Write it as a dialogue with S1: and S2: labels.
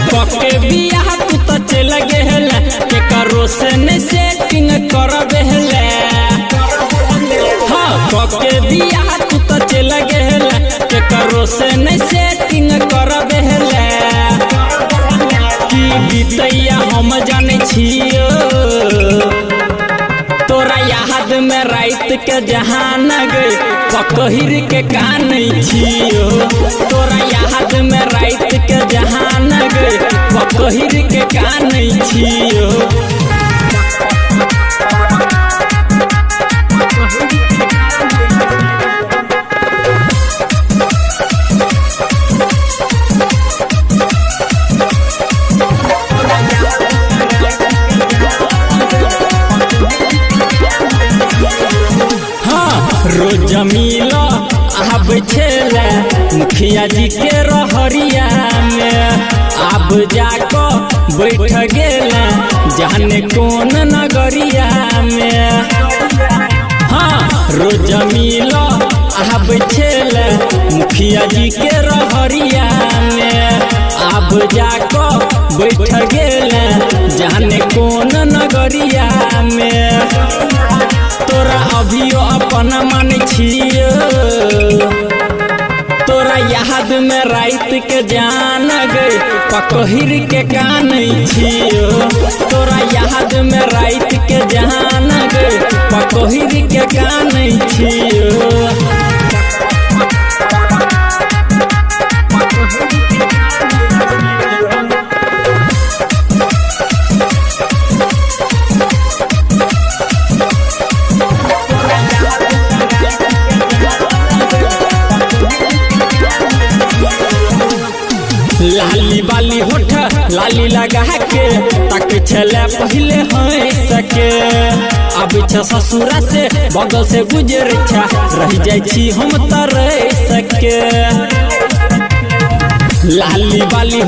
S1: पके बियाह तू तो चल गेल के करो से न सेटिंग कर बेहले। हाँ पके बियाह तू तो चल गेल के करो से न सेटिंग कर बेहले। की बीतैया हम जाने छियो तोरा याद में रात के जहान गई पकहिर के कान छियो। तोरा याद में रात के जहान गई पकहिर के कान छियो। रोज मिलो आब छेले मुखिया जी के रहरिया में आब जाको बैठ गेले जाने कौन नगरिया में। हाँ रोज मिलो आब छेले मुखिया जी के रहरिया में आब जाको बैठ गेले जाने कौन नगरिया में। तोरा अभियो अपन मन छियो तोरा याद में रात के जान गई पकहिर के कान छियो। तोरा याद में रात के जान गई पकहिर के कान छियो। लाली बाली होठ लाली लगा के तक छले पहले हो सके अब ससुरा से बगल से गुजर रह जाई हम तर सके। लाली बाली